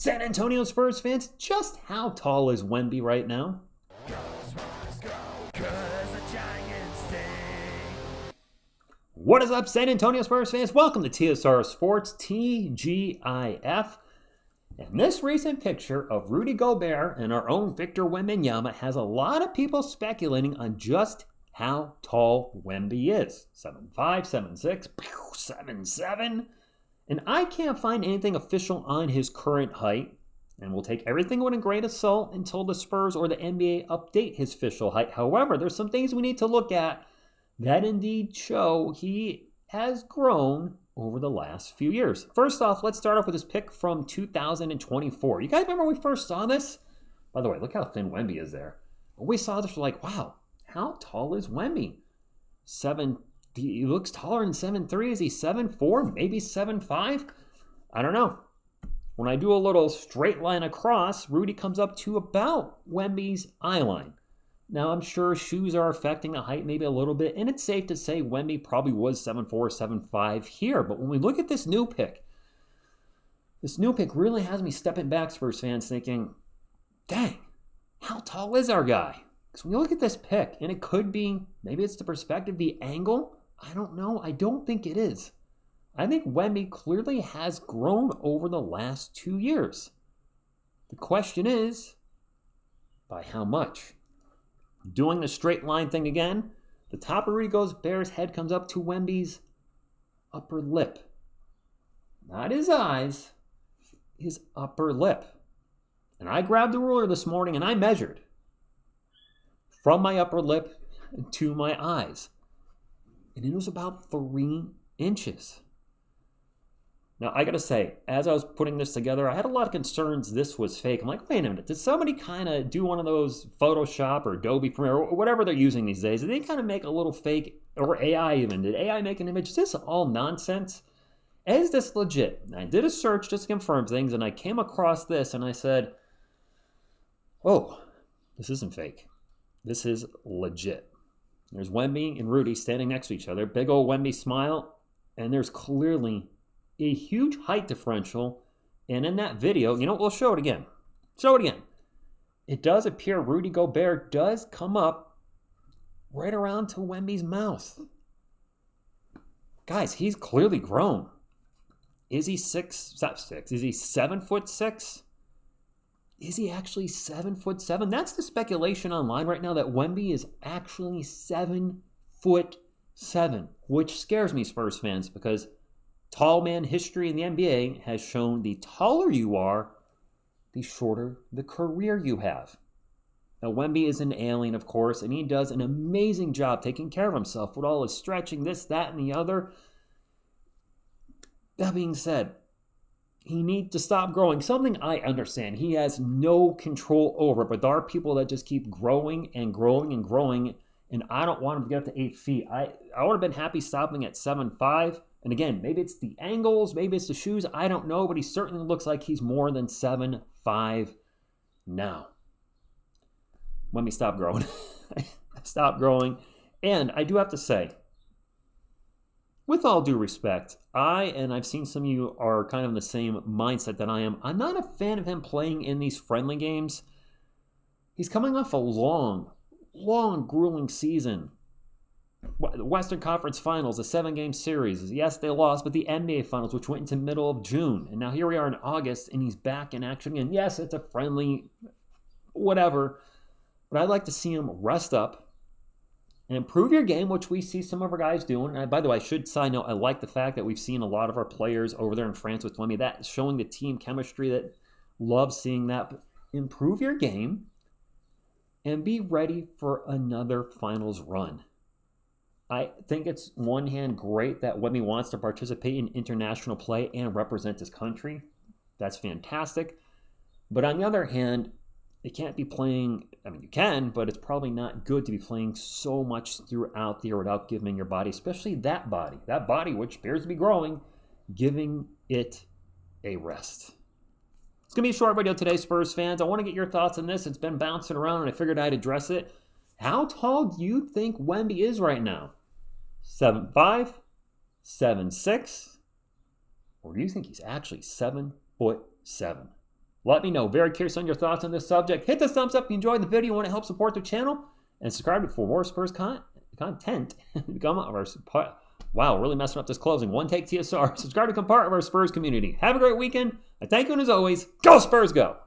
San Antonio Spurs fans, just how tall is Wemby right now? What is up, San Antonio Spurs fans? Welcome to TSR Sports, TGIF. And this recent picture of Rudy Gobert and our own Victor Wembanyama has a lot of people speculating on just how tall Wemby is. 7'5", 7'6", 7'7". And I can't find anything official on his current height. And we'll take everything with a grain of salt until the Spurs or the NBA update his official height. However, there's some things we need to look at that indeed show he has grown over the last few years. First off, let's start off with his pick from 2024. You guys remember when we first saw this? By the way, look how thin Wemby is there. When we saw this, we're like, wow, how tall is Wemby? He looks taller than 7'3". Is he 7'4"? Maybe 7'5"? I don't know. When I do a little straight line across, Rudy comes up to about Wemby's eye line. Now, I'm sure shoes are affecting the height maybe a little bit, and it's safe to say Wemby probably was 7'4", 7'5" here. But when we look at this new pick really has me stepping back, Spurs fans, thinking, dang, how tall is our guy? Because when you look at this pick, and it could be, maybe it's the perspective, the angle, I don't know. I don't think it is. I think Wemby clearly has grown over the last 2 years. The question is, by how much? Doing the straight line thing again, the top of Rudy Gobert's head comes up to Wemby's upper lip. Not his eyes, his upper lip. And I grabbed the ruler this morning and I measured from my upper lip to my eyes. And it was about 3 inches. Now, I gotta say, as I was putting this together, I had a lot of concerns this was fake. I'm like, wait a minute, did somebody kind of do one of those Photoshop or Adobe Premiere or whatever they're using these days? Did they kind of make a little fake, or AI even? Did AI make an image? Is this all nonsense? Is this legit? And I did a search just to confirm things, and I came across this, and I said, oh, this isn't fake. This is legit. There's Wemby and Rudy standing next to each other. Big old Wemby smile, and there's clearly a huge height differential. And in that video, we'll show it again. It does appear Rudy Gobert does come up right around to Wemby's mouth. Guys, he's clearly grown. Is he 6'6"? Is he 7'6"? Is he actually 7'7"? That's the speculation online right now, that Wemby is actually 7'7", which scares me, Spurs fans, because tall man history in the NBA has shown the taller you are, the shorter the career you have. Now, Wemby is an alien, of course, and he does an amazing job taking care of himself with all his stretching, this, that, and the other. That being said, he needs to stop growing. Something I understand he has no control over, but there are people that just keep growing and growing and growing, and I don't want him to get up to 8 feet. I would have been happy stopping at 7'5". And again, maybe it's the angles, maybe it's the shoes, I don't know, but he certainly looks like he's more than 7'5" now. Let me stop growing. Stop growing. And I do have to say, with all due respect, I've seen some of you are kind of in the same mindset that I am. I'm not a fan of him playing in these friendly games. He's coming off a long, grueling season. The Western Conference Finals, a 7-game series. Yes, they lost, but the NBA Finals, which went into middle of June. And now here we are in August, and he's back in action again. Yes, it's a friendly whatever, but I'd like to see him rest up and improve your game, which we see some of our guys doing. And by the way, I should side note, I like the fact that we've seen a lot of our players over there in France with Wemby. That is showing the team chemistry. That love seeing that. But improve your game and be ready for another finals run. I think it's one hand great that Wemby wants to participate in international play and represent his country. That's fantastic. But on the other hand, it can't be playing, you can, but it's probably not good to be playing so much throughout the year without giving your body, especially that body which appears to be growing, giving it a rest. It's going to be a short video today, Spurs fans. I want to get your thoughts on this. It's been bouncing around, and I figured I'd address it. How tall do you think Wemby is right now? 7'5", 7'6", or do you think he's actually 7'7"? Let me know. Very curious on your thoughts on this subject. Hit the thumbs up if you enjoyed the video and want to help support the channel. And subscribe for more Spurs content. Become our... Wow, really messing up this closing. One take TSR. Subscribe to become part of our Spurs community. Have a great weekend. I thank you, and as always, go Spurs, go!